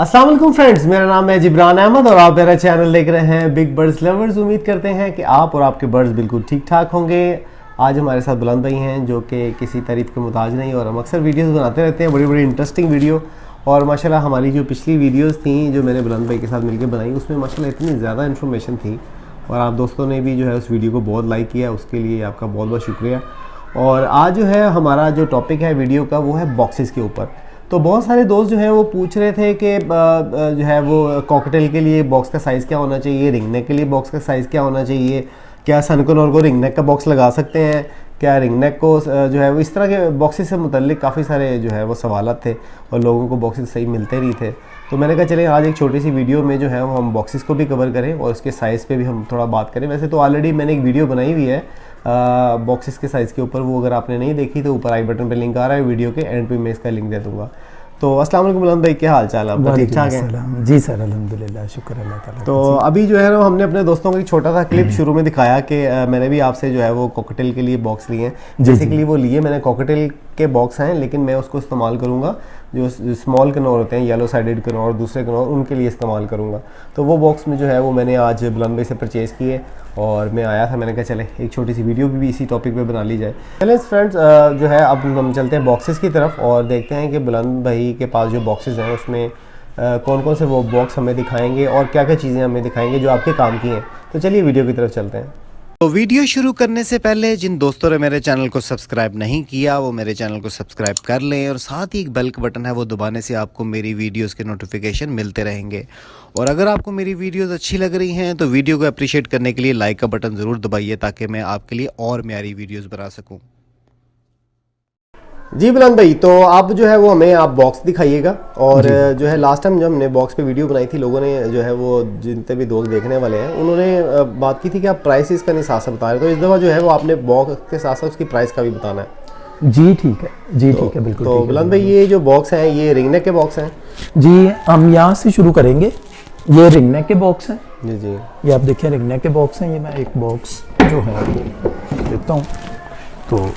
अस्सलाम वालेकुम फ्रेंड्स, मेरा नाम है जिब्रान अहमद और आप मेरा चैनल देख रहे हैं बिग बर्ड्स लवर्स। उम्मीद करते हैं कि आप और आपके बर्ड्स बिल्कुल ठीक ठाक होंगे। आज हमारे साथ बुलंद भाई हैं जो कि किसी तारीफ़ के मुताज नहीं, और हम अक्सर वीडियोस बनाते रहते हैं, बड़ी बड़ी इंटरेस्टिंग वीडियो। और माशाल्लाह हमारी जो पिछली वीडियोस थी जो मैंने बुलंद भाई के साथ मिलकर बनाई, उसमें माशाल्लाह इतनी ज़्यादा इन्फॉर्मेशन थी और आप दोस्तों ने भी जो है उस वीडियो को बहुत लाइक किया, उसके लिए आपका बहुत बहुत शुक्रिया। और आज जो है हमारा जो टॉपिक है वीडियो का वो है बॉक्सेस के ऊपर। तो बहुत सारे दोस्त जो हैं वो पूछ रहे थे कि जो है वो कॉकटेल के लिए बॉक्स का साइज़ क्या होना चाहिए, रिंग नेक के लिए बॉक्स का साइज़ क्या होना चाहिए, क्या सनकनोर को रिंग नेक का बॉक्स लगा सकते हैं, क्या रिंग नेक को जो है वो, इस तरह के बॉक्सेस से मुतल्लिक काफ़ी सारे जो है वो सवाल थे और लोगों को बॉक्सेस सही मिलते नहीं थे। तो मैंने कहा चले आज एक छोटी सी वीडियो में जो है वो हम बॉक्सेस को भी कवर करें और उसके साइज़ पे भी हम थोड़ा बात करें। वैसे तो ऑलरेडी मैंने एक वीडियो बनाई हुई है बॉक्सेस के साइज़ के ऊपर, वो अगर आपने नहीं देखी तो ऊपर आई बटन पे लिंक आ रहा है, वीडियो के एंड पे मैं इसका लिंक दे दूँगा। तो अस्सलाम वालेकुम बुलंद भाई, क्या हाल चाल है आपका? ठीक ठाक है जी सर, अल्हम्दुलिल्लाह, शुक्र अल्लाह ताला। तो अभी जो है ना हमने अपने दोस्तों को एक छोटा सा क्लिप शुरू में दिखाया कि मैंने भी आपसे जो है वो कॉकटेल के लिए बॉक्स लिए हैं। बेसिकली वो लिए मैंने कॉकटेल के बॉक्स हैं, लेकिन मैं उसको इस्तेमाल करूँगा जो स्मॉल कनौर होते हैं, येलो साइडेड कनौर, दूसरे कनौर, उनके लिए इस्तेमाल करूँगा। तो वो बॉक्स में जो है वो मैंने आज बुलंद भाई से परचेज़ किए और मैं आया था, मैंने कहा चले एक छोटी सी वीडियो भी इसी टॉपिक पे बना ली जाए। चले फ्रेंड्स, जो है अब हम चलते हैं बॉक्सेस की तरफ और देखते हैं कि बुलंद भाई के पास जो बॉक्सेस हैं उसमें कौन कौन से वो बॉक्स हमें दिखाएंगे और क्या क्या चीज़ें हमें दिखाएंगे जो आपके काम की हैं। तो चलिए वीडियो की तरफ चलते हैं। तो वीडियो शुरू करने से पहले जिन दोस्तों ने मेरे चैनल को सब्सक्राइब नहीं किया वो मेरे चैनल को सब्सक्राइब कर लें और साथ ही एक बेल का बटन है वो दबाने से आपको मेरी वीडियोस के नोटिफिकेशन मिलते रहेंगे। और अगर आपको मेरी वीडियोस अच्छी लग रही हैं तो वीडियो को अप्रिशिएट करने के लिए लाइक का बटन ज़रूर दबाइए ताकि मैं आपके लिए और म्यारी वीडियोज़ बना सकूँ। जी बुलंद भाई, तो आप जो है वो हमें आप बॉक्स दिखाइएगा। और जो है लास्ट टाइम जब हमने बॉक्स पे वीडियो बनाई थी, लोगों ने जो है वो जितने भी दोस्त देखने वाले हैं उन्होंने बात की थी कि आप प्राइसेस का नहीं साथ साथ बता रहे, तो इस दफ़ा जो है वो आपने बॉक्स के साथ साथ उसकी प्राइस का भी बताना है। जी ठीक है, जी ठीक है, बिल्कुल। तो बुलंद भाई ये जो बॉक्स हैं ये रिंग नेक के बॉक्स हैं? जी हम यहाँ से शुरू करेंगे। ये रिंग नेक के बॉक्स हैं। जी जी, ये आप देखिए रिंग नेक के बॉक्स हैं। ये मैं एक बॉक्स जो है देखता हूँ। तो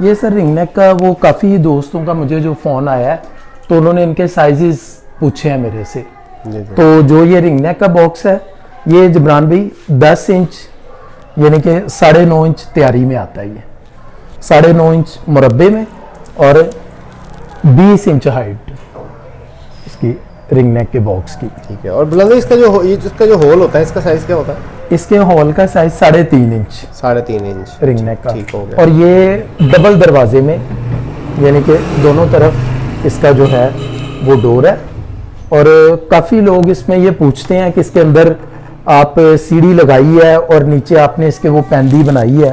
ये सर रिंग नेक का वो काफ़ी दोस्तों का मुझे जो फ़ोन आया है तो उन्होंने इनके साइजेस पूछे हैं मेरे से। जी। तो जो ये रिंग नेक का बॉक्स है ये जिब्रान भाई 10 इंच यानी कि 9.5 इंच तैयारी में आता है। ये 9.5 इंच मुरब्बे में और 20 इंच हाइट इसकी रिंग नेक के बॉक्स की। ठीक है। और बुलंद इसका जो होल होता है इसका साइज़ क्या होता है? इसके हॉल का size 3.5 inch, 3.5 inch ring neck का। ठीक हो गया। और ये डबल दरवाजे में यानी कि दोनों तरफ इसका जो है वो डोर है। और काफ़ी लोग इसमें ये पूछते हैं कि इसके अंदर आप सीढ़ी लगाई है और नीचे आपने इसके वो पैंदी बनाई है,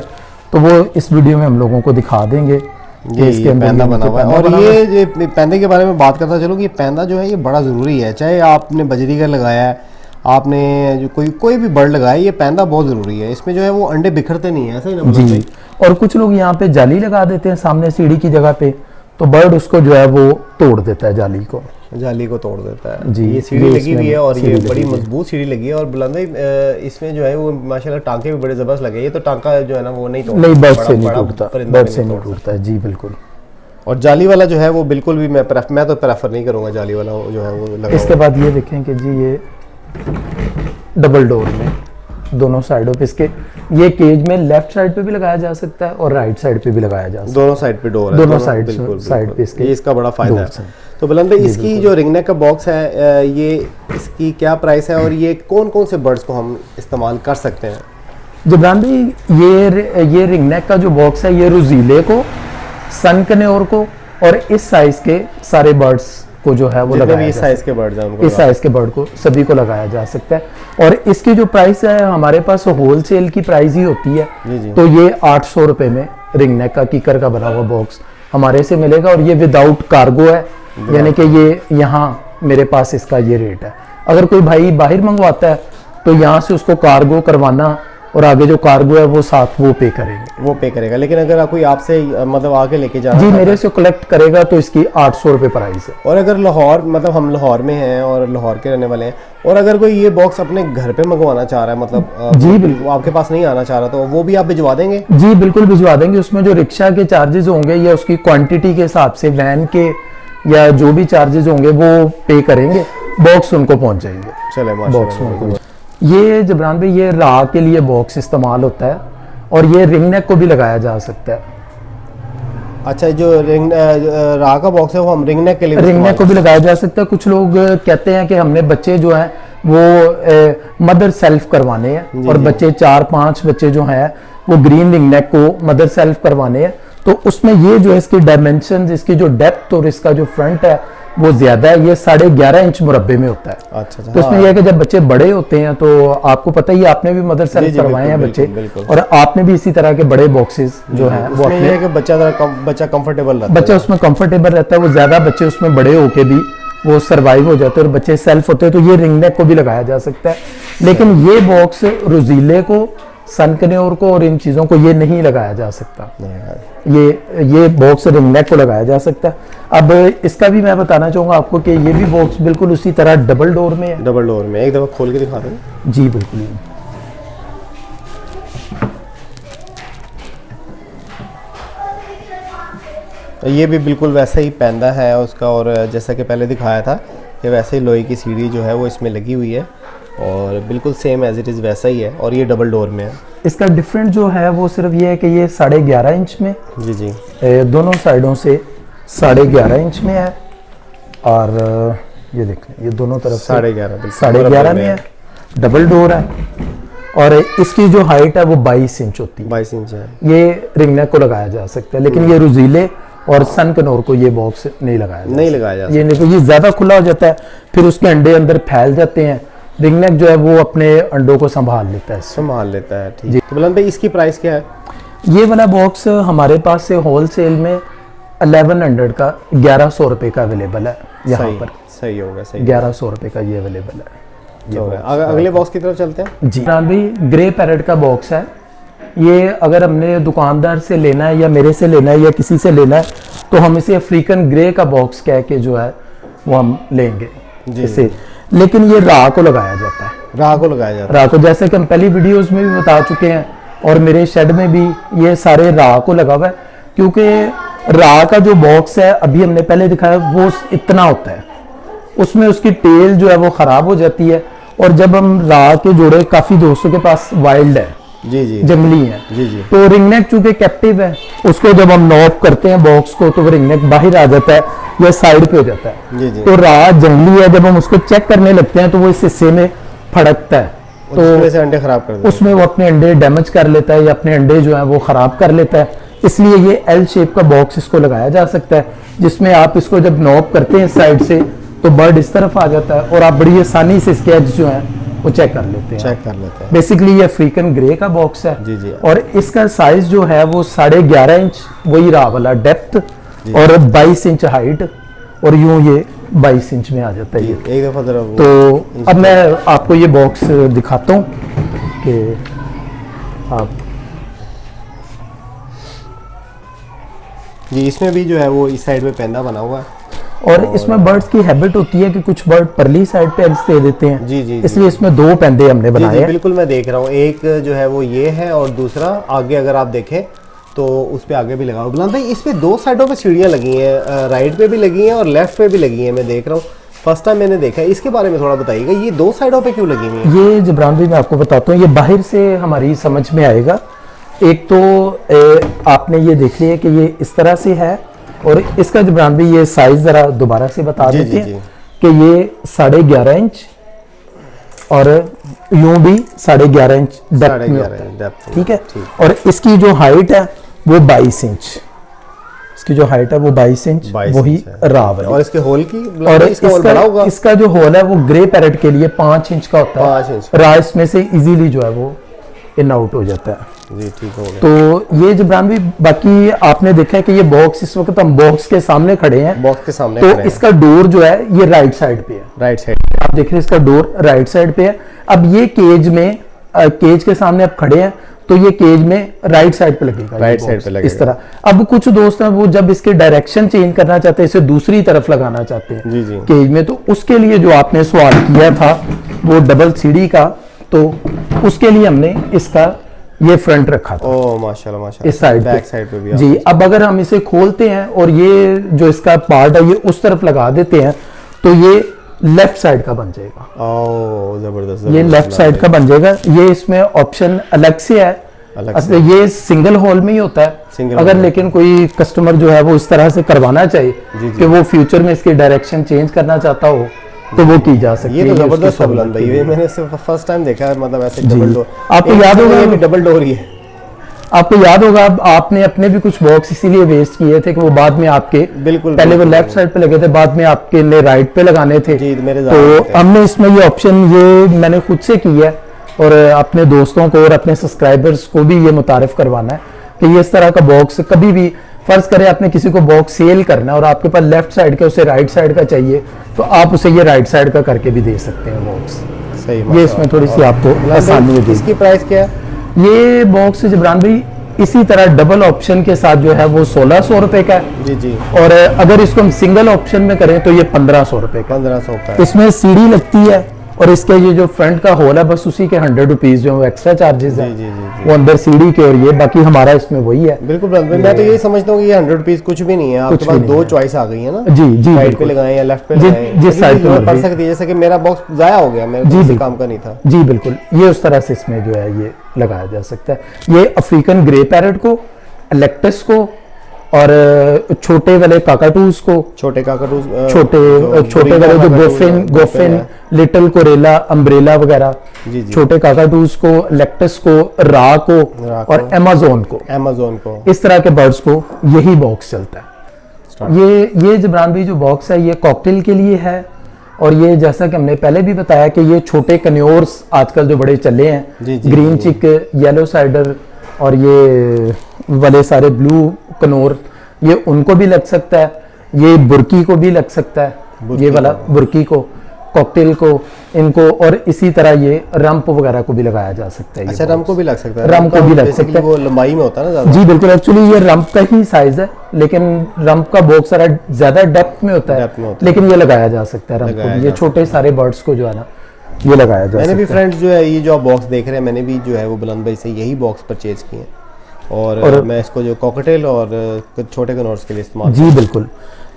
तो वो इस वीडियो में हम लोगों को दिखा देंगे कि इसके अंदर पैंदा बना हुआ है। और ये पैंदे के बारे में बात करता चलो कि ये पैंदा जो है ये बड़ा ज़रूरी है, चाहे आपने बजरी का लगाया है, आपने जो कोई भी बर्ड लगाया, ये पैंदा बहुत ज़रूरी है। इसमें जो है वो अंडे बिखरते नहीं है, ऐसा ही ना जी। और कुछ लोग यहाँ पे जाली लगा देते हैं सामने सीढ़ी की जगह पे, तो बर्ड उसको जो है वो तोड़ देता है, जाली को तोड़ देता है जी। ये सीढ़ी लगी हुई है और ये बड़ी मजबूत सीढ़ी लगी है। और बुलंद इसमें जो है वो माशाल्लाह टांके भी बड़े ज़बरदस्त लगे। ये तो टांका जो है ना वो नहीं बर्ड से नहीं टूटता है। जी बिल्कुल। और जाली वाला जो है वो बिल्कुल भी मैं तो प्रेफर नहीं करूँगा जाली वाला जो है वो लगा। इसके बाद ये देखें कि जी ये डबल डोर में दोनों साइडों पे इसके ये केज में लेफ्ट साइड पे भी लगाया जा सकता है और राइट साइड पे भी लगाया जा सकता है। दोनों साइड पे डोर है, दोनों साइड पे इसके, ये इसका बड़ा फायदा है। तो बुलंद भाई इसकी जो रिंग नेक का बॉक्स है ये इसकी क्या प्राइस है और ये कौन कौन से बर्ड्स को हम इस्तेमाल कर सकते हैं? जिब्रान भाई ये रिंग नेक का जो बॉक्स है ये रुजीले को, सन कनेर को और इस साइज के सारे बर्ड्स को जो है वो लगाया इस साइज के बर्ड्स हैं उनको, इस साइज के बर्ड को सभी को लगाया जा सकता है। और इसकी जो प्राइस है हमारे पास होलसेल की प्राइस ही होती है। जी। तो ये 800 रुपए में रिंग नेक का कीकर का बना हुआ बॉक्स हमारे से मिलेगा और ये विदाउट कार्गो है, यानी कि ये यहाँ मेरे पास इसका ये रेट है। अगर कोई भाई बाहर मंगवाता है तो यहाँ से उसको कार्गो करवाना और आगे जो कार्गो है वो साथ वो पे करेंगे। वो पे करेगा। लेकिन अगर कोई आपसे मतलब आके लेके जा जी रहा मेरे से कलेक्ट करेगा तो इसकी 800 रुपये प्राइस है। और अगर लाहौर, मतलब हम लाहौर में हैं और लाहौर के रहने वाले हैं, और अगर कोई ये बॉक्स अपने घर पे मंगवाना चाह रहा है, मतलब जी बिल्कुल, वो आपके पास नहीं आना चाह रहा, तो वो भी आप भिजवा देंगे? जी बिल्कुल भिजवा देंगे। उसमें जो रिक्शा के चार्जेस होंगे या उसकी क्वांटिटी के हिसाब से वैन के या जो भी चार्जेस होंगे वो पे करेंगे, बॉक्स उनको पहुंच जाएंगे। चले बॉक्स में ये जबरान भाई ये राह के लिए बॉक्स इस्तेमाल होता है और ये रिंग नेक को भी लगाया जा सकता है। अच्छा, जो रिंग राह का बॉक्स है वो हम रिंग नेक के लिए रिंग नेक को भी लगाया जा सकता है। कुछ लोग कहते हैं कि हमने बच्चे जो हैं वो मदर सेल्फ करवाने हैं और बच्चे 4-5 बच्चे जो हैं वो ग्रीन रिंग नेक को मदर सेल्फ करवाने हैं, तो उसमें ये जो है इसकी डायमेंशन, इसकी जो डेप्थ और इसका जो फ्रंट है वो ज्यादा है। ये 11.5 इंच मुरब्बे में होता है। अच्छा, तो इसमें यह है कि जब बच्चे बड़े होते हैं तो आपको पता ही है, आपने भी मदर सेल्फ करवाए हैं बच्चे, और आपने भी इसी तरह के बड़े बॉक्सेस जो हैं वो ये है कि बच्चा कंफर्टेबल रहता है, बच्चा उसमें कंफर्टेबल रहता है। वो ज्यादा बच्चे उसमें बड़े होके भी वो सरवाइव हो जाते हैं और बच्चे सेल्फ होते हैं, तो ये रिंग नेक को भी लगाया जा सकता है। लेकिन ये बॉक्स रोजीले को, सनकन्योर को और इन चीज़ों को ये नहीं लगाया जा सकता। ये बॉक्स रिंग नेक को लगाया जा सकता है। अब इसका भी मैं बताना चाहूँगा आपको कि ये भी बॉक्स बिल्कुल उसी तरह डबल डोर में है। डबल डोर में, एक दफ़ा खोल के दिखा दें। जी बिल्कुल। ये भी बिल्कुल वैसा ही पैंदा है उसका, और जैसा कि पहले दिखाया था कि वैसे ही लोहे की सीढ़ी जो है वो इसमें लगी हुई है और बिल्कुल सेम एज इट इज़ वैसा ही है, और ये डबल डोर में है। इसका डिफरेंट जो है वो सिर्फ ये है कि ये 11.5 इंच में, जी जी, दोनों साइडों से 11.5 इंच में है, और ये देखें ये दोनों तरफ 11.5 में है, डबल डोर है, और इसकी जो हाइट है वो 22 इंच होती है। 22 इंच है। ये रिंग नेक को लगाया जा सकता है, लेकिन ये रोजीले और सनकनोर को ये बॉक्स नहीं लगाया जा ये नहीं, ये ज्यादा खुला हो जाता है, फिर उसके अंडे अंदर फैल जाते हैं। रिंग नेक जो है वो अपने अंडों को संभाल लेता है। ठीक। तो बुलंद भाई इसकी प्राइस क्या है? ये वाला बॉक्स हमारे पास से होलसेल में 1100 का 1100 रुपए का अवेलेबल है यहाँ पर। सही होगा, सही। 1100 रुपए का ये अवेलेबल है। अगले बॉक्स की तरफ चलते हैं। जी भाई, ग्रे पैरेट का बॉक्स है ये। अगर हमने दुकानदार से लेना है या मेरे से लेना है या किसी से लेना है तो हम इसे अफ्रीकन ग्रे का बॉक्स कह के जो है वो हम लेंगे इसे। लेकिन ये राह को लगाया जाता है। राह को जैसे कि हम पहली वीडियोस में भी बता चुके हैं, और मेरे शेड में भी ये सारे राह को लगा हुआ है, क्योंकि राह का जो बॉक्स है अभी हमने पहले दिखाया वो इतना होता है, उसमें उसकी टेल जो है वो खराब हो जाती है। और जब हम राह के जोड़े, काफी दोस्तों के पास वाइल्ड है, जी जंगली है, जी, तो रिंग नेक चूंकि कैप्टिव है, उसको जब हम नॉक करते हैं बॉक्स को तो वो रिंग नेक बाहर आ जाता है या साइड पे हो जाता है। जी। तो राह जंगली है, जब हम उसको चेक करने लगते हैं तो वो इस हिस्से में फड़कता है, तो से अंडे खराब कर देता है। उसमें वो अपने अंडे डैमेज कर लेता है या अपने अंडे जो है वो खराब कर लेता है। इसलिए ये एल शेप का बॉक्स इसको लगाया जा सकता है, जिसमें आप इसको जब नॉक करते हैं साइड से तो बर्ड इस तरफ आ जाता है और आप बड़ी आसानी से इसके एज जो है वो चेक कर लेते हैं। बेसिकली ये अफ्रीकन ग्रे का बॉक्स है। जी। और इसका साइज जो है वो 11.5 इंच, वही राह वाला डेप्थ, और 22 इंच हाइट, और यूं ये 22 इंच में आ जाता है ये। एक दफा जरा तो अब मैं आपको ये बॉक्स दिखाता हूँ कि आप जी। इसमें भी जो है वो इस साइड में पैंदा बना हुआ है, और इसमें बर्ड्स की हैबिट होती है कि कुछ बर्ड परली साइड पे एग्स दे देते हैं। जी। इसलिए इसमें 2 पैंदे हमने बनाए हैं। बिल्कुल, मैं देख रहा हूँ। एक जो है वो ये है और दूसरा आगे अगर आप देखें तो उस पे आगे भी लगा हुआ। बुलंद भाई, इस पे 2 साइडों पे सीढ़ियाँ लगी हैं, राइट पे भी लगी हैं और लेफ्ट पे भी लगी हैं, मैं देख रहा हूँ। फर्स्ट टाइम मैंने देखा है, इसके बारे में थोड़ा बताइएगा। ये 2 साइडों पे क्यों लगी हुई है? ये जबरान भाई मैं आपको बताता हूँ, ये बाहर से हमारी समझ में आएगा। एक तो आपने ये देख लिया कि ये इस तरह से है, और इसका जबरान भाई ये साइज जरा दोबारा से बता देते हैं कि ये 11.5 इंच और यूं भी 11.5 इंच डेप्थ में होता है। ठीक है। और इसकी जो हाइट है वो 22 इंच, इसकी जो हाइट है वो 22 इंच, वही राह वाली। और इसके होल की, और इसका जो होल है वो ग्रे पैरेट के लिए 5 इंच का होता है। 5 इंच राह इसमें से इजीली जो है वो इन आउट हो जाता है। जी, ठीक हो गया। तो ये जबरान भी, बाकी आपने देखा है कि ये बॉक्स, इस वक्त हम बॉक्स के सामने खड़े हैं, बॉक्स के सामने तो इसका डोर जो है ये राइट साइड पे है। राइट साइड आप देख रहे हैं इसका डोर राइट साइड पे है। अब ये केज में केज के सामने आप खड़े हैं तो ये केज में राइट साइड पे लगेगा, राइट साइड पे लगेगा इस तरह। अब कुछ दोस्त हैं वो जब इसके डायरेक्शन चेंज करना चाहते हैं, इसे दूसरी तरफ लगाना चाहते हैं जी जी केज में, तो उसके लिए जो आपने सवाल किया था वो डबल सीढ़ी का, तो उसके लिए हमने इसका ये फ्रंट रखा था। ओ माशाल्लाह माशाल्लाह, इस साइड बैक साइड पे भी जी। अब अगर हम इसे खोलते हैं और ये जो इसका पार्ट है ये उस तरफ लगा देते हैं तो ये लेफ्ट साइड का बन जाएगा। ओ जबरदस्त, ये लेफ्ट साइड का बन जाएगा। ये इसमें ऑप्शन अलग से है, असल ये सिंगल होल में ही होता है। अगर लेकिन कोई कस्टमर जो है वो इस तरह से करवाना चाहिए कि वो फ्यूचर में इसकी डायरेक्शन चेंज करना चाहता हो तो वो की जा सकती है। ये तो जबरदस्त है बुलंद भाई, ये मैंने सिर्फ फर्स्ट टाइम देखा है, मतलब ऐसे डबल डोर। आपको याद होगा, ये भी डबल डोर ही है। आपको याद होगा आपने अपने भी कुछ बॉक्स इसीलिए वेस्ट किए थे कि वो बाद में आपके बिल्कुल पहले वो लेफ्ट साइड पे लगे थे, बाद में आपके ने राइट पे लगाने थे। जी, मेरे तो हमने इसमें ये ऑप्शन ये मैंने खुद से की है और अपने दोस्तों को और अपने सब्सक्राइबर्स को भी ये मुतारिफ करवाना है कि ये इस तरह का बॉक्स कभी भी, फर्ज करें आपने किसी को बॉक्स सेल करना है और आपके पास लेफ्ट साइड का उसे राइट साइड का चाहिए तो आप उसे ये राइट साइड का करके भी दे सकते हैं बॉक्स। सही, ये इसमें थोड़ी सी आपको आसानी होगी। इसकी प्राइस क्या है? ये बॉक्स जिब्रान भाई इसी तरह डबल ऑप्शन के साथ जो है वो 1600 रुपए का है जी जी, और अगर इसको हम सिंगल ऑप्शन में करें तो ये 1500 रुपए का। 1500 का है। इसमें सीढ़ी लगती है और इसके ये जो फ्रंट का होल है बस उसी के 100 रुपीज जो एक्स्ट्रा चार्जेस है जी, वो अंदर सीढ़ी के, और ये बाकी हमारा इसमें वही है। बिल्कुल बुलंद भाई, मैं तो यही समझता हूँ कि ये 100 रुपीज कुछ भी नहीं है। आपके पास दो चॉइस आ गई है ना, जी जी, राइट पे लगाएं या लेफ्ट पे लगाएं, जिस साइड पे पड़ सकती है। जैसे कि मेरा बॉक्स जाया हो गया, मेरे जी, किसी काम का नहीं था। जी बिल्कुल, ये उस तरह से इसमें जो है ये लगाया जा सकता है। ये अफ्रीकन ग्रे पैरट को, इलेक्टस को और छोटे वाले काकाटूस को, छोटे काकाटूस, छोटे वाले जो गोफिन, लिटिल कोरेला, अम्ब्रेला वगैरह, जी जी, छोटे काकाटूस को, लेक्टस को, रा को और अमेज़न को, इस तरह के बर्ड्स को यही बॉक्स चलता है। ये जिब्रान भाई जो बॉक्स है ये कॉकटेल के लिए है और ये जैसा कि हमने पहले भी बताया कि ये छोटे कन्योर्स आजकल जो बड़े चले हैं, ग्रीन चिक, येलो साइडर और ये वाले सारे ब्लू कनोर, ये उनको भी लग सकता है, ये बुर्की को भी लग सकता है, ये वाला बुर्की को, कॉकटेल को, इनको, और इसी तरह ये रंप वगैरह को भी लगाया जा सकता है। अच्छा, रंप को भी लग सकता है? रंप को भी लग सकता है, वो लंबाई में होता है ना ज़्यादा। जी बिल्कुल, एक्चुअली ये रंप का ही साइज है लेकिन रंप का बॉक्स सारा ज्यादा डेप्थ में होता है, लेकिन ये लगाया जा सकता है रंप को, ये छोटे सारे बर्ड्स को जो है ना ये लगाया जा सकता है। मैंने भी फ्रेंड्स जो है ये जो बॉक्स देख रहे हैं, मैंने भी जो है वो बुलंद भाई से यही बॉक्स परचेज किए हैं और मैं इसको जो कॉकटेल और छोटे कनोर्स के लिए इस्तेमाल। जी बिल्कुल,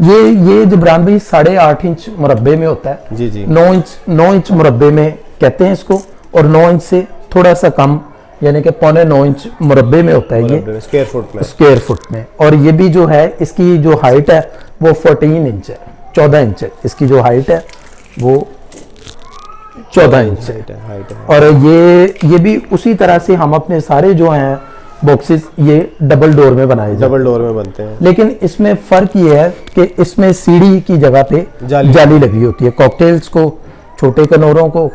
ये जिब्रान भाई 8.5 इंच मुरब्बे में होता है। जी जी, 9 इंच मुरब्बे में कहते हैं इसको, और 9 इंच से थोड़ा सा कम यानी कि 9.25 इंच मुरब्बे में होता है ये, स्क्वायर फुट में। और ये भी जो है इसकी जो हाइट है वो 14 इंच है, 14 इंच है इसकी जो हाइट है वो 14 इंच है। और ये भी उसी तरह से हम अपने सारे जो हैं बॉक्सेस ये डबल डोर में बनाए डबल डोर में बनते हैं, लेकिन इसमें फर्क ये है कि इसमें सीढ़ी की जगह पे जाली लगी होती है, कॉकटेल्स को, छोटे कनोरों को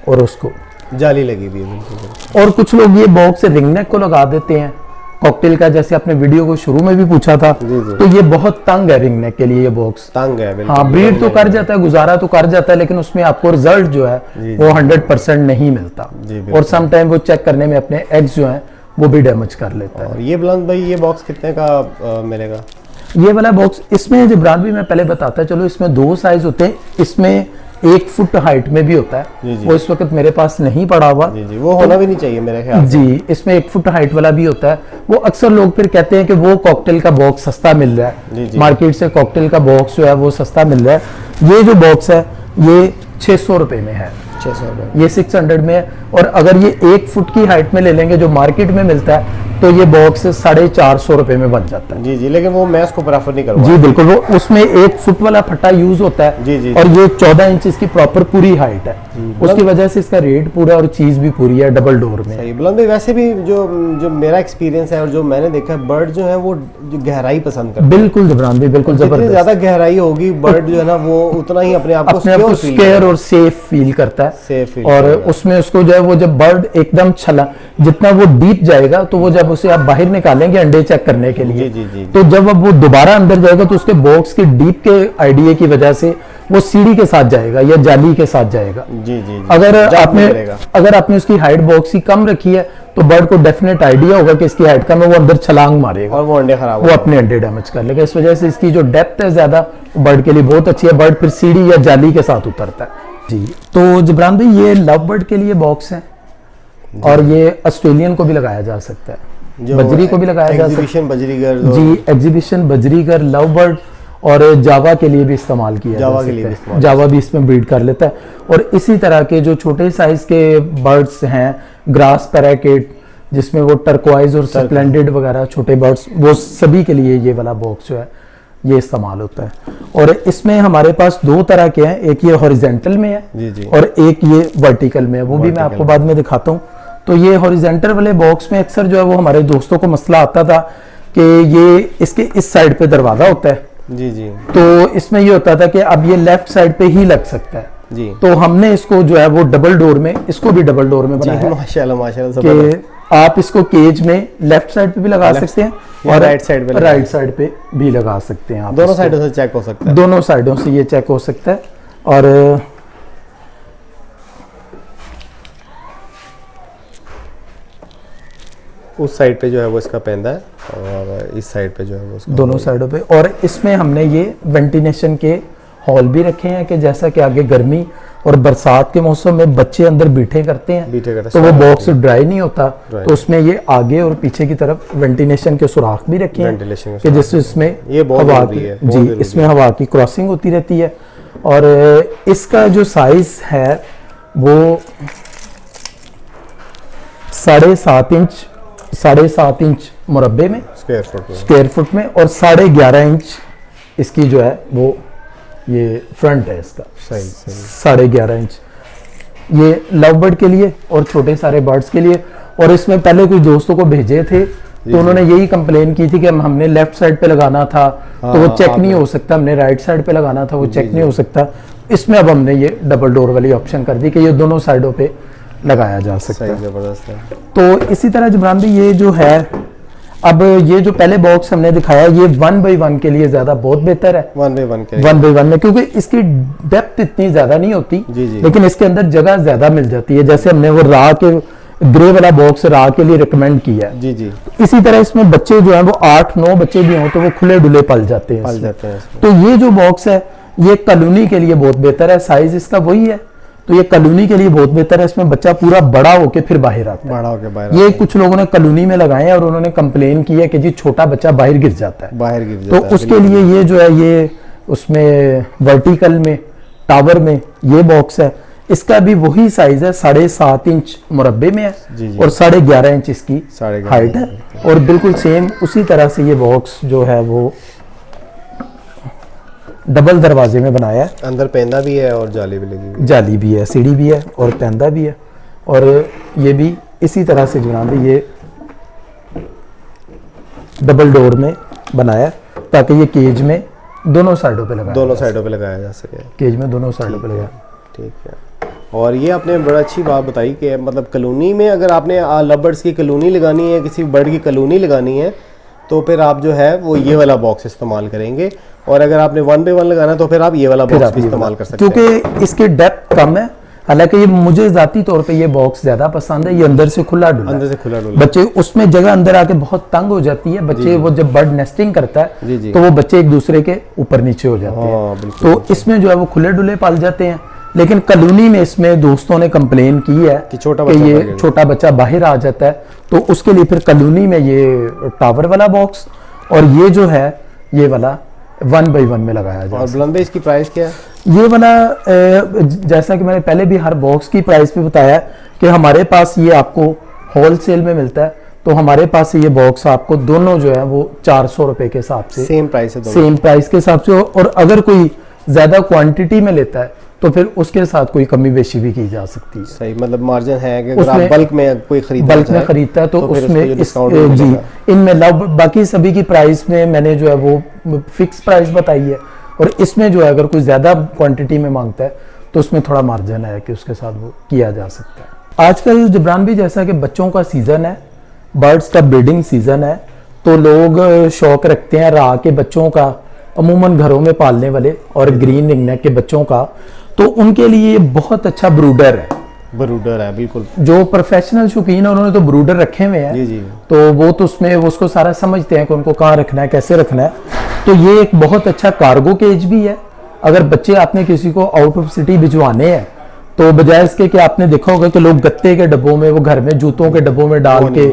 और उसको जाली लगी हुई है बिल्कुल। और कुछ लोग ये बॉक्स रिंगनेक को लगा देते हैं कॉकटेल का, जैसे आपने वीडियो को शुरू में भी पूछा था। तो ये बहुत तंग है रिंगनेक के लिए, ये बॉक्स तंग है बिल्कुल। हाँ, ब्रीड तो कर जाता है, गुजारा तो कर जाता है, लेकिन उसमें आपको रिजल्ट जो है वो 100% नहीं मिलता, और सम टाइम वो चेक करने में अपने एग्स जो हैं वो भी डैमेज कर लेता है। और ये बुलंद भाई ये बॉक्स कितने का मिलेगा? ये वाला बॉक्स इसमें जिब्रान भी मैं पहले बताता, चलो इसमें 2 साइज होते हैं, इसमें 1 फुट हाइट में भी होता है, वो इस वक्त मेरे पास नहीं पड़ा हुआ। जी, वो होना भी नहीं चाहिए मेरे ख्याल से। जी, इसमें 1 फुट हाइट वाला भी होता है। वो अक्सर लोग फिर कहते हैं कि वो कॉकटेल का बॉक्स सस्ता मिल रहा है, मार्केट से कॉकटेल का बॉक्स जो है वो सस्ता मिल रहा है। ये जो बॉक्स है ये 600 रुपए में है, 600 रुपए, ये 600 में है। और अगर ये 1 फुट की हाइट में ले लेंगे जो मार्केट में मिलता है तो ये बॉक्स 450 रुपए में बन जाता है। जी जी, लेकिन वो मैं इसको प्रेफर नहीं करूंगा। जी बिल्कुल, वो उसमें 1 फुट वाला फट्टा यूज होता है। जी जी, और ये 14 इंच इसकी प्रॉपर पूरी हाइट है, उसकी वजह से इसका रेट पूरा और चीज भी पूरी है डबल डोर में। सही बुलंद भाई, वैसे भी जो मेरा एक्सपीरियंस है और जो मैंने देखा है, बर्ड जो है वो जो गहराई पसंद करते हैं। बिल्कुल जिब्रान भाई, बिल्कुल जितनी ज्यादा गहराई होगी बर्ड जो है ना वो उतना ही अपने आप को सिक्योर और सेफ फील करता है, सेफ। और उसमें उसको जो है वो जब बर्ड एकदम छला जितना वो डीप जाएगा तो वो जब उसे आप बाहर निकालेंगे अंडे चेक करने के लिए, जी जी जी, तो जब अब वो दोबारा अंदर जाएगा तो उसके बॉक्स के डीप के आइडिया की वजह से वो सीढ़ी के साथ जाएगा या जाली के साथ जाएगा। जी जी, जी। अगर आपने उसकी हाइट बॉक्स की कम रखी है तो बर्ड को डेफिनेट आइडिया होगा कि इसकी हाइट कम है, वो अंदर छलांग मारेगा और वो अंडे खराब वो अपने अंडे डैमेज कर लेगा। इस वजह से इसकी जो डेप्थ है ज्यादा बर्ड के लिए बहुत अच्छी है। बर्ड फिर सीढ़ी या जाली के साथ उतरता है। जी, तो जिब्रान भाई ये लव बर्ड के लिए बॉक्स है और ये ऑस्ट्रेलियन को भी लगाया जा सकता है, बजरी को भी लगाया जा सकता है। एग्जीबिशन बजरीगर जी, एग्जीबिशन बजरीगर, लव बर्ड और जावा के लिए भी इस्तेमाल किया जा सकता है। जावा भी इसमें ब्रीड कर लेता है। और इसी तरह के जो छोटे साइज के बर्ड्स हैं, ग्रास पैराकिट जिसमें वो टर्कोइज और स्प्लेंडेड वगैरह छोटे बर्ड्स, वो सभी के लिए ये वाला बॉक्स जो है ये इस्तेमाल होता है। और इसमें हमारे पास दो तरह के हैं, एक ये हॉरिजेंटल में है जी जी, और एक ये वर्टिकल में है, वो भी मैं आपको बाद में दिखाता हूँ। तो ये हॉरिजेंटल वाले बॉक्स में अक्सर जो है वो हमारे दोस्तों को मसला आता था कि ये इसके इस साइड पे दरवाजा होता है जी जी, तो इसमें ये होता था कि अब ये लेफ्ट साइड पे ही लग सकता है जी। तो हमने इसको जो है वो डबल डोर में, इसको भी डबल डोर में बनाया है माशाल्लाह माशाल्लाह कि आप इसको केज में लेफ्ट साइड पे भी लगा सकते हैं और राइट साइड पे भी लगा सकते हैं। आप दोनों साइडों से चेक हो सकता है, दोनों साइडों से ये चेक हो सकता है। और उस साइड पे जो है वो इसका पैंदा है और इस साइड पे जो है वो उसका दोनों साइडों पे। और इसमें हमने ये वेंटिलेशन के हॉल भी रखे हैं कि जैसा कि आगे गर्मी और बरसात के मौसम में बच्चे अंदर बीठे करते हैं तो वो बॉक्स ड्राई नहीं होता, तो उसमें ये आगे और पीछे की तरफ वेंटिलेशन के सुराख भी रखे हैं कि जिससे इसमें हवा की, जी, इसमें हवा की क्रॉसिंग होती रहती है। और इसका जो साइज है वो 7.5 इंच मुरब्बे में, स्क्वायर फुट में, और 11.5 इंच इसकी जो है वो ये फ्रंट है इसका, 11.5 इंच। ये लव बर्ड के लिए और छोटे सारे बर्ड्स के लिए। और इसमें पहले कुछ दोस्तों को भेजे थे तो उन्होंने यही कंप्लेन की थी कि हमने लेफ्ट साइड पे लगाना था तो वो चेक नहीं हो सकता, हमने राइट साइड पे लगाना था वो चेक नहीं हो सकता। इसमें अब हमने ये डबल डोर वाली ऑप्शन कर दी कि ये दोनों साइडों पे लगाया जा सकता है। जबरदस्त है। तो इसी तरह जिब्रान भाई ये जो है, अब ये जो पहले बॉक्स हमने दिखाया ये 1x1 के लिए ज्यादा बहुत बेहतर है, 1x1 में, क्योंकि इसकी डेप्थ इतनी ज्यादा नहीं होती जी जी, लेकिन इसके अंदर जगह ज्यादा मिल जाती है। जैसे हमने वो रा के ग्रे वाला बॉक्स रा के लिए रिकमेंड किया है जी जी। इसी तरह इसमें बच्चे जो है वो 8-9 बच्चे भी हों तो वो खुले डुले पल जाते हैं। तो ये जो बॉक्स है ये कॉलोनी के लिए बहुत बेहतर है, साइज इसका वही है तो ये कॉलोनी के लिए बहुत बेहतर है। इसमें बच्चा पूरा बड़ा होके फिर बाहर आता है। ये कुछ लोगों ने कॉलोनी में लगाए हैं और उन्होंने कंप्लेन की है कि जी छोटा बच्चा बाहर गिर जाता है, तो उसके लिए ये जो है ये उसमें वर्टिकल में टावर में ये बॉक्स है। इसका भी वही साइज है, 7.5 इंच मुरब्बे में है जी जी, और 11.5 इंच इसकी हाइट है। और बिल्कुल सेम उसी तरह से ये बॉक्स जो है वो डबल दरवाजे में बनाया है। अंदर पैंदा भी है और जाली भी लगी हुई, जाली भी है, सीढ़ी भी है और पैंदा भी है। और ये भी इसी तरह से जनाब ये डबल डोर में बनाया ताकि ये केज में दोनों साइडों पे लगाया जा सके। केज में दोनों साइडों पे लगाया, ठीक है। और ये आपने बड़ा अच्छी बात बताई कि मतलब कॉलोनी में अगर आपने लव बर्ड्स की कॉलोनी लगानी है, किसी बर्ड की कॉलोनी लगानी है तो फिर आप जो है वो ये वाला बॉक्स इस्तेमाल करेंगे। और अगर आपने 1x1 लगाना है तो फिर आप ये वाला बॉक्स भी इस्तेमाल कर सकते हैं, क्योंकि इसकी डेप्थ कम है। हालांकि ये मुझे जाती तौर पे ये बॉक्स ज्यादा पसंद है। ये अंदर से खुला डुला, बच्चे उसमें जगह अंदर आके बहुत तंग हो जाती है। बच्चे वो जब बर्ड नेस्टिंग करता है तो वो बच्चे एक दूसरे के ऊपर नीचे हो जाते हैं, तो इसमें जो है वो खुले डुले पाल जाते हैं। लेकिन कॉलोनी में इसमें दोस्तों ने कंप्लेन की है कि छोटा बच्चा बाहर आ जाता है, तो उसके लिए फिर कॉलोनी में ये टावर वाला बॉक्स और ये जो है ये वाला 1x1 में लगाया जाए। और बुलंद इसकी प्राइस क्या है? ये वाला जैसा कि मैंने पहले भी हर बॉक्स की प्राइस पे बताया कि हमारे पास ये आपको होलसेल में मिलता है, तो हमारे पास ये बॉक्स आपको दोनों जो है वो 400 रुपए के हिसाब से सेम प्राइस है, सेम प्राइस के हिसाब से। और अगर कोई ज्यादा क्वांटिटी में लेता है तो फिर उसके साथ कोई कमी बेशी भी की जा सकती है। सही, मतलब मार्जिन है कि अगर आप बल्क में कोई खरीदता है तो उसमें जी इनमें बाकी सभी की प्राइस में मैंने जो है वो फिक्स प्राइस बताई है। और इसमें जो है अगर कोई ज्यादा क्वांटिटी में मांगता है तो उसमें थोड़ा मार्जिन है कि उसके साथ वो किया जा सकता है। आजकल जिब्रान भी जैसा कि बच्चों का सीजन है, बर्ड्स का ब्रीडिंग सीजन है, तो लोग शौक रखते हैं राह के बच्चों का अमूमन घरों में पालने वाले और ग्रीन रिंग नेक के बच्चों का, तो उनके लिए ये बहुत अच्छा ब्रूडर है। ब्रूडर है बिल्कुल। जो प्रोफेशनल शौकीन है उन्होंने तो ब्रूडर रखे हुए हैं, जी जी। तो वो तो उसमें वो उसको सारा समझते हैं कि उनको कहाँ रखना है, कैसे रखना है। तो ये एक बहुत अच्छा कार्गो केज भी है। अगर बच्चे आपने किसी को आउट ऑफ सिटी भिजवाने हैं तो बजाय इसके कि आपने देखा होगा कि लोग गत्ते के डब्बों में, वो घर में जूतों के डब्बों में डाल के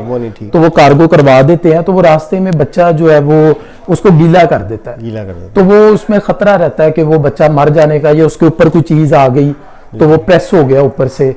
तो वो कार्गो करवा देते हैं, तो वो रास्ते में बच्चा जो है वो उसको गीला कर देता है, तो वो उसमें खतरा रहता है कि वो बच्चा मर जाने का, या उसके ऊपर कोई चीज आ गई तो वो प्रेस हो गया ऊपर से,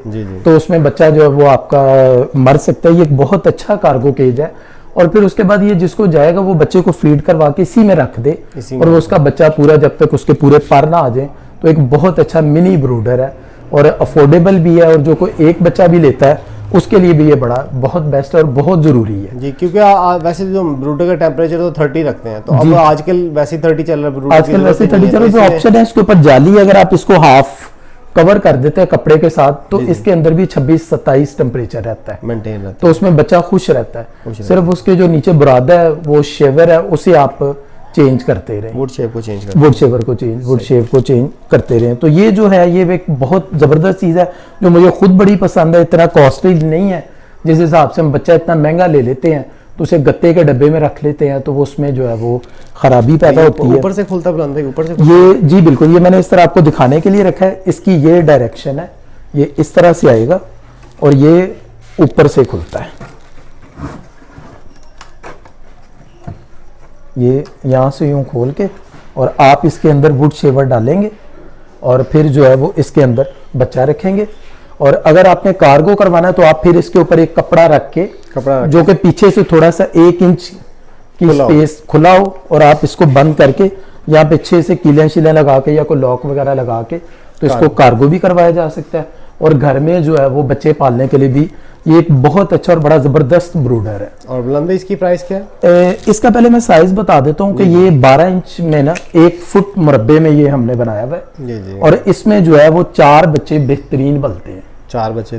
तो उसमें बच्चा जो है वो आपका मर सकता है। ये एक बहुत अच्छा कार्गो केज है। और फिर उसके बाद ये जिसको जाएगा वो बच्चे को फीड करवा के इसी में रख दे, और वो उसका बच्चा पूरा जब तक उसके पूरे पर ना आ जाए, तो एक बहुत अच्छा मिनी ब्रूडर है और अफोर्डेबल भी है। और जो कोई एक बच्चा भी लेता है उसके लिए भी ये बड़ा बहुत बेस्ट और बहुत जरूरी है जी, क्योंकि वैसे जो ब्रूडर का टेम्परेचर तो 30 रखते हैं, तो अब आजकल वैसे 30 चल रहा है, आजकल वैसे 30 चल रहा है। जो ऑप्शन है इसके ऊपर जाली, अगर आप इसको हाफ कवर कर देते हैं कपड़े के साथ, तो इसके अंदर भी 26-27 टेम्परेचर रहता है, मेंटेन रहता है, तो उसमें बच्चा खुश रहता है। सिर्फ उसके जो नीचे बुरादा है वो शेवर है, उसे आप चेंज करते रहे, वुड शेप को चेंज करते रहे। तो ये जो है ये एक बहुत जबरदस्त चीज है जो मुझे खुद बड़ी पसंद है। इतना कॉस्टली नहीं है, जिस हिसाब से हम बच्चा इतना महंगा ले लेते हैं तो उसे गत्ते के डब्बे में रख लेते हैं, तो वो उसमें जो है वो खराबी पैदा होती है। ऊपर से खुलता है, ऊपर से ये जी बिल्कुल, ये मैंने इस तरह आपको दिखाने के लिए रखा है। इसकी ये डायरेक्शन है, ये इस तरह से आएगा और ये ऊपर से खुलता है। ये यहाँ से यूं खोल के और आप इसके अंदर वुड शेवर डालेंगे और फिर जो है वो इसके अंदर बच्चा रखेंगे। और अगर आपने कार्गो करवाना है तो आप फिर इसके ऊपर एक कपड़ा रख के जो कि पीछे से थोड़ा सा 1 इंच की स्पेस खुला हो, और आप इसको बंद करके यहाँ पे 6 से कीलें लगा के या कोई लॉक वगैरह लगा के तो इसको कार्गो भी करवाया जा सकता है। और घर में जो है वो बच्चे पालने के लिए भी ये एक बहुत अच्छा और बड़ा जबरदस्त ब्रूडर है। और बुलंद इसकी प्राइस क्या है? इसका पहले मैं साइज बता देता हूँ कि ये 12 इंच में ना 1 फुट मुरब्बे में ये हमने बनाया हुआ है जी जी। और इसमें जो है वो 4 बच्चे बेहतरीन पलते हैं। 4 बच्चे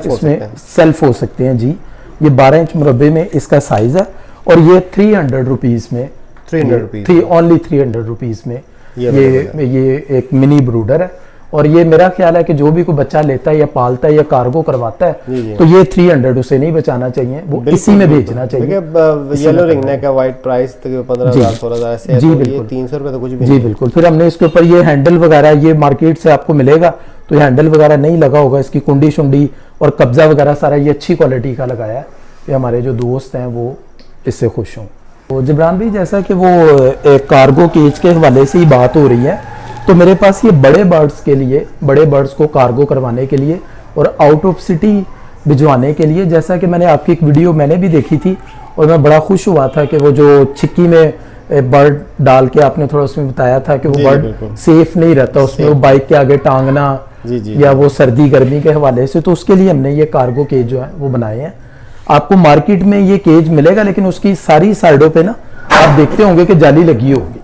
इसमें सेल्फ हो सकते हैं जी। ये 12 इंच मुरब्बे में इसका साइज है और ये 300 रुपीज में, 300 रुपीज में ये एक मिनी ब्रूडर है। और ये मेरा ख्याल है कि जो भी कोई बच्चा लेता है या पालता है या कार्गो करवाता है तो ये 300 उसे नहीं बचाना चाहिए, वो इसी में भेजना चाहिए। येलो रिंग नेक का वाइट प्राइस 15,000-16,000 ऐसे है, जी तो बिल्कुल, ये 300 रुपए तो कुछ भी जी बिल्कुल। फिर हमने इसके ऊपर ये हैंडल वगैरह, ये मार्केट से आपको मिलेगा, तो ये हैंडल वगैरह नहीं लगा होगा, इसकी कुंडी शुंडी और कब्जा वगैरह सारा ये अच्छी क्वालिटी का लगाया है कि हमारे जो दोस्त हैं वो इससे खुश हों। तो जिब्रान भाई, जैसा कि वो एक कार्गो केज के हवाले से ही बात हो रही है, तो मेरे पास ये बड़े बर्ड्स के लिए, बड़े बर्ड्स को कार्गो करवाने के लिए और आउट ऑफ सिटी भिजवाने के लिए, जैसा कि मैंने आपकी एक वीडियो मैंने भी देखी थी और मैं बड़ा खुश हुआ था कि वो जो छिक्की में बर्ड डाल के आपने थोड़ा उसमें बताया था कि वो बर्ड सेफ नहीं रहता उसमें, वो बाइक के आगे टांगना या वो सर्दी गर्मी के हवाले से, तो उसके लिए हमने ये कार्गो केज जो है वो बनाए हैं। आपको मार्केट में ये केज मिलेगा, लेकिन उसकी सारी साइडों पे ना आप देखते होंगे कि जाली लगी होगी,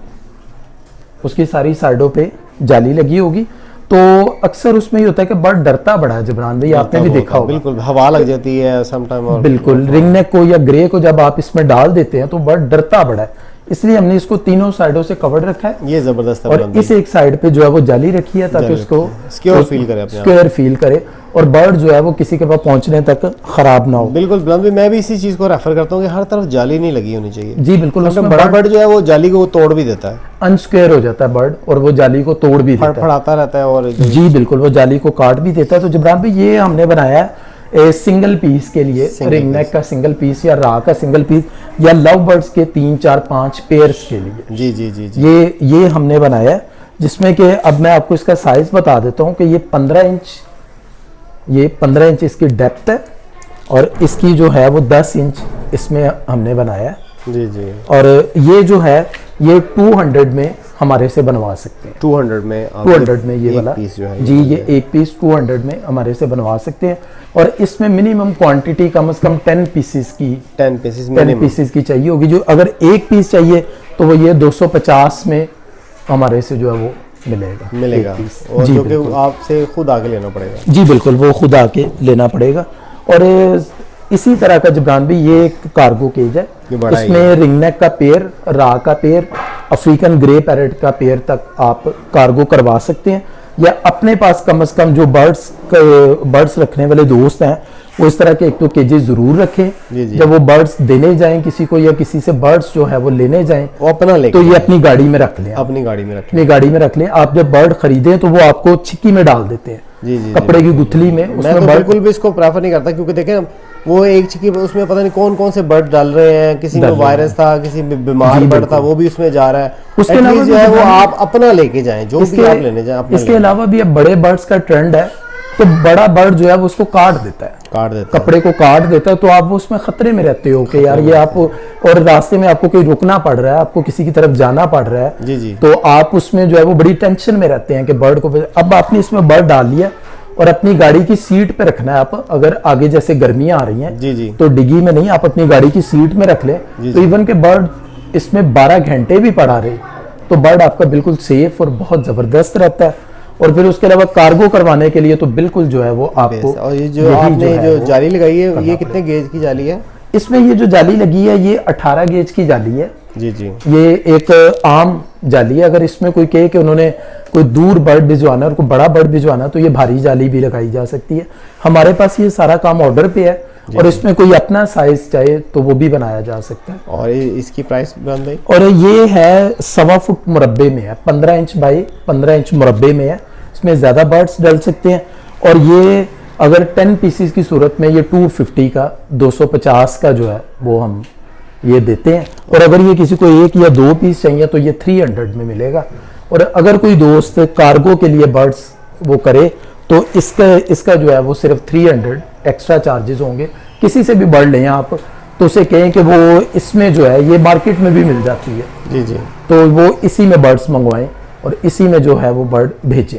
उसकी सारी साइडों पे जाली लगी होगी, तो अक्सर उसमें ये होता है कि बर्ड डरता बड़ा है। जिब्रान भाई, आपने भी देखा होगा, बिल्कुल हवा लग जाती है सम टाइम, और बिल्कुल रिंग नेक को या ग्रे को जब आप इसमें डाल देते हैं तो बर्ड डरता बड़ा है, इसलिए हमने इसको तीनों साइडों से कवर्ड रखा है। ये जबरदस्त है। और इस एक साइड पे जो है वो जाली रखी है ताकि उसको सिक्योर फील करे और बर्ड जो है वो किसी के पास पहुंचने तक खराब ना हो। बिल्कुल बुलंद भाई, मैं भी इसी चीज को रेफर करता हूँ कि हर तरफ जाली नहीं लगी होनी चाहिए। जी बिल्कुल, उसमें बड़ा बर्ड जो है वो जाली को तोड़ भी देता है, अनस्क्वेयर हो जाता है बर्ड और वो जाली को तोड़ भी देता है, फड़फड़ाता रहता है और जी बिल्कुल वो जाली को काट भी देता है। तो जिब्रान भाई, ये हमने बनाया है सिंगल पीस के लिए, रिंग नेक का सिंगल पीस या रा का सिंगल पीस या लव बर्ड्स के 3, 4, 5 पेयर्स के लिए। जी जी जी, जी। ये हमने बनाया है, जिसमें कि अब मैं आपको इसका साइज बता देता हूँ कि ये 15 इंच इसकी डेप्थ है और इसकी जो है वो 10 इंच इसमें हमने बनाया है। जी जी। और ये जो है ये 200 में हमारे से बनवा सकते हैं। 200 में ये वाला पीस जो है जी, ये एक पीस 200 में हमारे से बनवा सकते हैं। और इसमें मिनिमम क्वांटिटी कम से कम 10 पीसेस की चाहिए होगी। जो अगर एक पीस चाहिए तो वो ये 250 में हमारे से जो है वो मिलेगा और जो कि आपसे खुद आके लेना पड़ेगा। जी बिल्कुल, वो खुद आके लेना पड़ेगा। और इसी तरह का जिब्रान भी ये एक कार्गो केज है, इसमें रिंग नेक का पेयर, रा का पेयर अफ्रीकन ग्रे पैरेट का पेयर तक आप कार्गो करवा सकते हैं, या अपने पास कम से कम जो बर्ड्स रखने वाले दोस्त हैं वो इस तरह के एक तो केजेस जरूर रखें। जी जी। जब वो बर्ड्स देने जाएं किसी को या किसी से बर्ड्स जो है वो लेने जाएं वो अपना लेके तो ये अपनी गाड़ी में रख लें, अपनी गाड़ी में रखें। अपनी गाड़ी में रख लें। आप जब बर्ड खरीदें तो वो आपको छिक्की में डाल देते हैं, जी जी कपड़े की गुथली में। मैं उसमें तो बर्ड बिल्कुल भी इसको प्रेफर नहीं करता, क्योंकि देखें वो एक चिकी उसमें पता नहीं कौन कौन से बर्ड डाल रहे हैं, किसी में वायरस था, किसी में बीमार बर्ड था, वो भी उसमें जा रहा है। उसके अलावा जो है वो आप अपना लेके जाएं, जो भी आप लेने जाएं अपना। इसके अलावा भी अब बड़े बर्ड्स का ट्रेंड है, तो बड़ा बर्ड जो है वो उसको काट देता है, काट देता है, कपड़े को काट देता है, तो आप उसमें खतरे में रहते हो कि यार ये आप, और रास्ते में आपको कहीं रुकना पड़ रहा है, आपको किसी की तरफ जाना पड़ रहा है, जी जी, तो आप उसमें जो है वो बड़ी टेंशन में रहते हैं कि बर्ड को। अब आपने इसमें बर्ड डाल लिया और अपनी गाड़ी की सीट पे रखना है आप, अगर आगे जैसे गर्मियां आ रही हैं जी जी, तो डिग्गी में नहीं, आप अपनी गाड़ी की सीट में रख लें, तो इवन के बर्ड इसमें 12 घंटे भी पड़ा रहे तो बर्ड आपका बिल्कुल सेफ और बहुत जबरदस्त रहता है। और फिर उसके अलावा कार्गो करवाने के लिए तो बिल्कुल जो है वो आपको, और ये जो आपने जो जाली लगाई है ये कितने गेज की जाली है? इसमें ये जो जाली लगी है ये 18 गेज की जाली है। जी जी, ये एक आम जाली है। अगर इसमें कोई कहे कि उन्होंने कोई दूर बर्ड भिजवाना और कोई बड़ा बर्ड भिजवाना तो ये भारी जाली भी लगाई जा सकती है। हमारे पास ये सारा काम ऑर्डर पे है, और इसमें कोई अपना साइज चाहे तो वो भी बनाया जा सकता है। और इसकी प्राइस ब्रांड भाई? और ये है 1.25 फुट मुरब्बे में है, 15 इंच बाई 15 इंच मुरब्बे में है। इसमें ज्यादा बर्ड्स डल सकते हैं। और ये अगर 10 पीसीस की सूरत में ये 250 का 250 का जो है वो हम ये देते हैं। और अगर ये किसी को 1 या 2 पीस चाहिए तो ये 300 में मिलेगा। और अगर कोई दोस्त कार्गो के लिए बर्ड्स वो करे तो इसका जो है वो सिर्फ 300 एक्स्ट्रा चार्जेस होंगे। किसी से भी बर्ड लें आप तो उसे कहें कि वो इसमें जो है ये मार्केट में भी मिल जाती है, जी जी, तो वो इसी में बर्ड्स मंगवाएं और इसी में जो है वो बर्ड भेजें।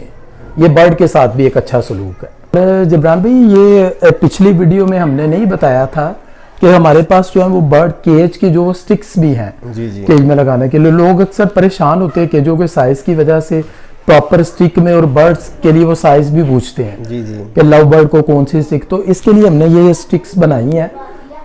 ये बर्ड के साथ भी एक अच्छा सलूक है। जिब्रान भाई, ये पिछली वीडियो में हमने नहीं बताया था कि हमारे पास जो है वो बर्ड केज की जो स्टिक्स भी हैं, जी जी, केज में लगाने के लिए। लोग अक्सर परेशान होते हैं केजों के साइज की वजह से, प्रॉपर स्टिक में, और बर्ड्स के लिए वो साइज भी पूछते हैं जी जी, कि लव बर्ड को कौन सी स्टिक। तो इसके लिए हमने ये स्टिक्स बनाई हैं।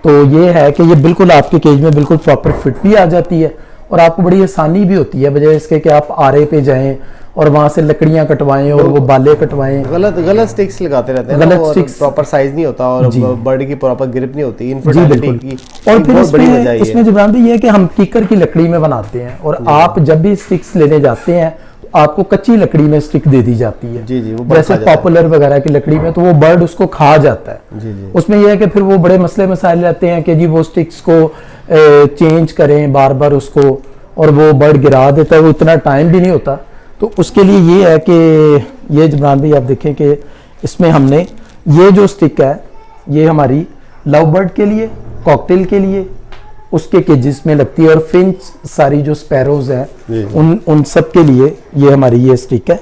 तो ये है कि ये बिल्कुल आपके केज में बिल्कुल प्रॉपर फिट भी आ जाती है और आपको बड़ी आसानी भी होती है, बजाय इसके कि आप आरे पे जाएं और वहां से लकड़ियां कटवाएं और वो बाले कटवाएं। गलत स्टिक्स लगाते रहते हैं, गलत और स्टिक्स, प्रॉपर साइज नहीं होता और बर्ड की प्रॉपर ग्रिप नहीं होती, जी इनफर्टिलिटी बिल्कुल। की। और फिर बहुत बड़ी वजह है इसमें जिब्रान भाई ये है कि हम कीकर की लकड़ी में बनाते हैं, और आप जब भी स्टिक्स लेने जाते हैं तो आपको कच्ची लकड़ी में स्टिक दे दी जाती है। जी जी, वो जैसे पॉपुलर वगैरह की लकड़ी में तो वो बर्ड उसको खा जाता है। जी जी, उसमें यह है कि फिर वो बड़े मसले मसाइल रहते हैं कि जी वो स्टिक्स को चेंज करें बार बार उसको, और वो बर्ड गिरा देता है, वो इतना टाइम भी नहीं होता। तो उसके लिए ये है कि ये जिब्रान भाई आप देखें कि इसमें हमने ये जो स्टिक है ये हमारी लव बर्ड के लिए, कॉकटेल के लिए, उसके केजेस में लगती है, और फिंच सारी जो स्पैरोज हैं उन सब के लिए ये हमारी ये स्टिक है।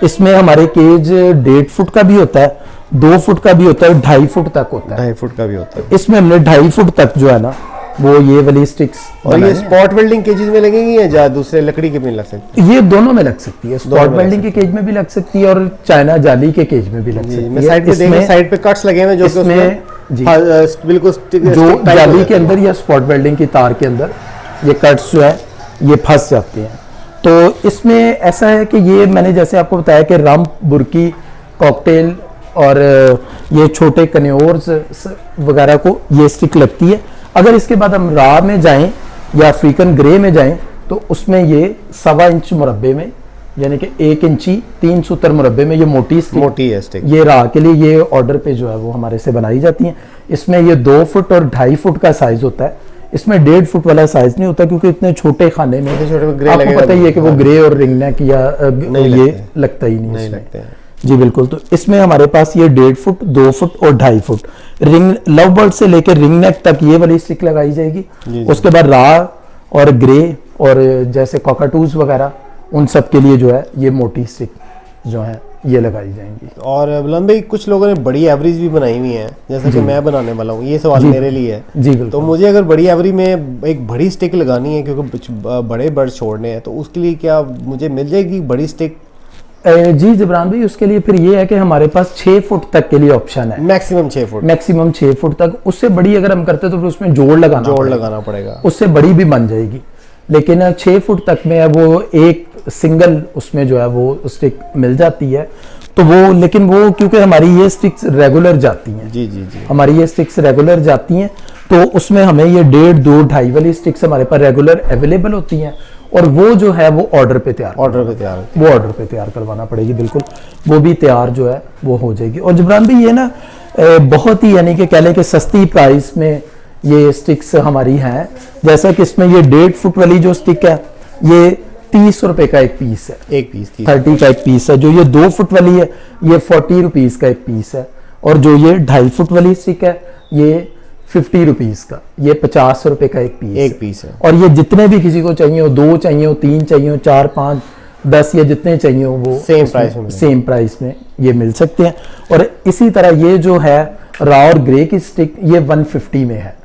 इसमें हमारे केज 1.5 फुट का भी होता है, 2 फुट का भी होता है, 2.5 फुट तक होता है। 2.5 फुट का भी होता है। इसमें हमने 2.5 फुट तक जो है ना वो ये वाली स्टिक्स। और ये स्पॉट वेल्डिंग केजेस में लगेंगी या दूसरे लकड़ी के में लग सकती ये दोनों में लग सकती है, स्पॉट वेल्डिंग के केज में भी लग सकती है और चाइना जाली के केज में भी लग सकती है। मैं साइड पे देखिए, साइड पे कट्स लगे हुए हैं जो कि उसमें जी बिल्कुल जो जाली के अंदर या स्पॉट वेल्डिंग की तार के अंदर ये कट्स जो है ये फंस जाते हैं। तो इसमें ऐसा है कि ये मैंने जैसे आपको बताया कि रम, बुर्की, कॉकटेल और ये छोटे कन्योर्स वगैरह को ये स्टिक लगती है। अगर इसके बाद हम रा में जाएं या अफ्रीकन ग्रे में जाएं तो उसमें ये 1.25 इंच मुरब्बे में, यानी कि 1 इंची 3 सूत्र मुरब्बे में ये मोटी है स्टिक, ये रा के लिए ये ऑर्डर पे जो है वो हमारे से बनाई जाती हैं। इसमें ये 2 फुट और 2.5 फुट का साइज होता है। इसमें 1.5 फुट वाला साइज नहीं होता क्योंकि इतने छोटे खाने में आपको पता ही है कि वो ग्रे और रिंग नेक या ये लगता ही नहीं इसमें। जी बिल्कुल। तो इसमें हमारे पास ये 1.5 फुट, 2 फुट और 2.5 फुट रिंग, लव बर्ड से लेकर रिंग नेक तक ये वाली स्टिक लगाई जाएगी। उसके बाद रा और ग्रे और जैसे कॉकाटूज वगैरह उन सब के लिए जो है ये मोटी स्टिक जो है ये लगाई जाएंगी। और बुलंद भाई कुछ लोगों ने बड़ी एवरेज भी बनाई हुई है, जैसे कि मैं बनाने वाला हूँ, ये सवाल मेरे लिए है। जी बिल्कुल। तो मुझे अगर बड़ी एवरेज में एक बड़ी स्टिक लगानी है क्योंकि बड़े बर्ड छोड़ने हैं, तो उसके लिए क्या मुझे मिल जाएगी बड़ी स्टिक? जी जिब्रान भाई, उसके लिए फिर ये है कि हमारे पास 6 फुट तक के लिए ऑप्शन है, मैक्सिमम 6 फुट, मैक्सिमम 6 फुट तक। उससे बड़ी अगर हम करते तो फिर उसमें जोड़ लगाना पड़ेगा, पड़ेगा, उससे बड़ी भी बन जाएगी। लेकिन 6 फुट तक में वो एक सिंगल उसमें जो है वो स्टिक मिल जाती है। तो वो लेकिन वो क्योंकि हमारी ये स्टिक्स रेगुलर जाती हैं, जी जी जी, हमारी ये स्टिक्स रेगुलर जाती हैं, तो उसमें हमें ये 1.5, 2, 2.5 वाली स्टिक्स हमारे पास रेगुलर अवेलेबल होती हैं, और वो जो है वो ऑर्डर पे तैयार करवाना पड़ेगी। बिल्कुल वो भी तैयार जो है वो हो जाएगी। और जबरान भाई ये ना बहुत ही यानी कि कह लें कि सस्ती प्राइस में ये स्टिक्स हमारी हैं। जैसा कि इसमें ये 1.5 फुट वाली जो स्टिक है ये 30 रुपए का एक पीस है, एक पीस 30 का एक पीस है। जो ये 2 फुट वाली है ये 40 रुपीज का एक पीस है, और जो ये 2.5 फुट वाली स्टिक है ये 50 रुपीज का, ये 50 रुपए का एक पीस है। और ये जितने भी किसी को चाहिए हो, 2 चाहिए हो, 3 चाहिए हो, 4, 5, 10 या जितने चाहिए हो वो सेम प्राइस में ये मिल सकते हैं। और इसी तरह ये जो है रॉ और ग्रे की स्टिक ये 150 में है,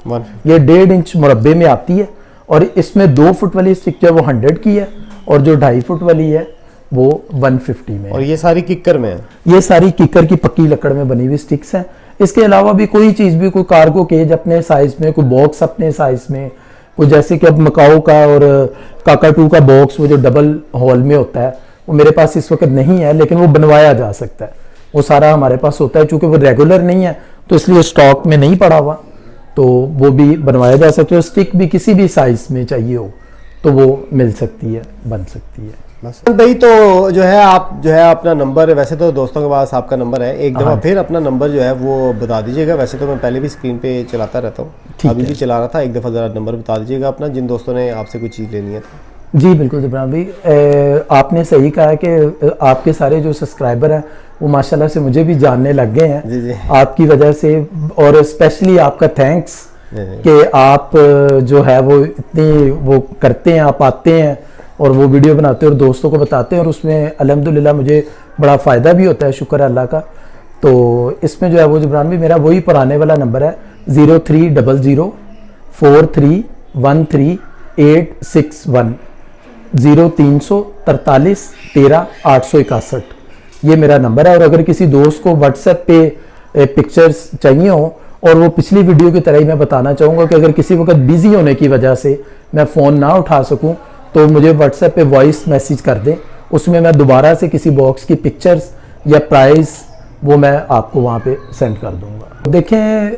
ये 1.5 इंच मुरब्बे में आती है, और इसमें 2 फुट वाली स्टिक जो है वो 100 की है, और जो 2.5 फुट वाली है वो 150 में है। और ये सारी किकर में है, ये सारी किकर की पक्की लकड़ में बनी हुई स्टिक्स हैं। इसके अलावा भी कोई चीज़ भी, कोई कार्गो केज अपने साइज में, कोई बॉक्स अपने साइज में, कोई जैसे कि अब मकाओ का और काकाटू का बॉक्स वो जो डबल हॉल में होता है वो मेरे पास इस वक्त नहीं है, लेकिन वो बनवाया जा सकता है, वो सारा हमारे पास होता है। चूंकि वो रेगुलर नहीं है तो इसलिए स्टॉक में नहीं पड़ा हुआ, तो वो भी बनवाया जा सकता है। स्टिक भी किसी भी साइज में चाहिए हो तो वो मिल सकती है, बन सकती है। भाई तो जो है आप जो है अपना नंबर, वैसे तो दोस्तों के पास आपका नंबर है, एक दफ़ा फिर अपना नंबर जो है वो बता दीजिएगा। वैसे तो मैं पहले भी स्क्रीन पे चलाता रहता हूँ, अभी भी चला रहा था, एक दफ़ा ज़रा नंबर बता दीजिएगा अपना, जिन दोस्तों ने आपसे कोई चीज़ लेनी है। जी बिल्कुल जबरान भाई, आपने सही कहा कि आपके सारे जो सब्सक्राइबर हैं वो माशाल्लाह से मुझे भी जानने लग गए हैं जी जी, आपकी वजह से। और स्पेशली आपका थैंक्स कि आप जो है वो इतनी वो करते हैं, आप आते हैं और वो वीडियो बनाते हैं और दोस्तों को बताते हैं, और उसमें अल्हम्दुलिल्लाह मुझे बड़ा फ़ायदा भी होता है, शुक्र अल्लाह का। तो इसमें जो है वो जबरान भाई मेरा वही पुराने वाला नंबर है 030043133861, 034313 ये मेरा नंबर है। और अगर किसी दोस्त को व्हाट्सएप पे पिक्चर्स चाहिए हो, और वो पिछली वीडियो की तरह ही मैं बताना चाहूँगा कि अगर किसी वक्त बिजी होने की वजह से मैं फ़ोन ना उठा सकूँ तो मुझे व्हाट्सएप पे वॉइस मैसेज कर दें, उसमें मैं दोबारा से किसी बॉक्स की पिक्चर्स या प्राइस वो मैं आपको वहाँ पे सेंड कर दूँगा। देखें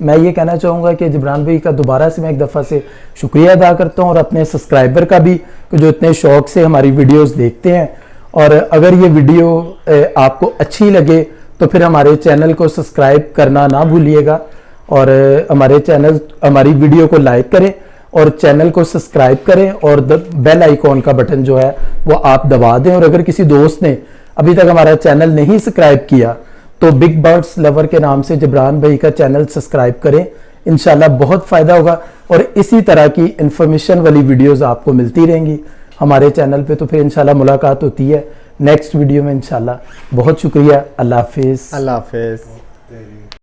मैं ये कहना चाहूँगा कि जबरान भाई का दोबारा से मैं एक दफ़ा से शुक्रिया अदा करता हूँ, और अपने सब्सक्राइबर का भी जो इतने शौक़ से हमारी वीडियोज़ देखते हैं। और अगर ये वीडियो आपको अच्छी लगे तो फिर हमारे चैनल को सब्सक्राइब करना ना भूलिएगा, और हमारी वीडियो को लाइक करें और चैनल को सब्सक्राइब करें, और बेल आइकॉन का बटन जो है वो आप दबा दें। और अगर किसी दोस्त ने अभी तक हमारा चैनल नहीं सब्सक्राइब किया तो बिग बर्ड्स लवर के नाम से जबरान भाई का चैनल सब्सक्राइब करें, इंशाल्लाह बहुत फ़ायदा होगा। और इसी तरह की इंफॉर्मेशन वाली वीडियोज़ आपको मिलती रहेंगी हमारे चैनल पे। तो फिर इंशाल्लाह मुलाकात होती है नेक्स्ट वीडियो में इंशाल्लाह। बहुत शुक्रिया, अल्लाह हाफिज़। अल्लाह हाफिज़।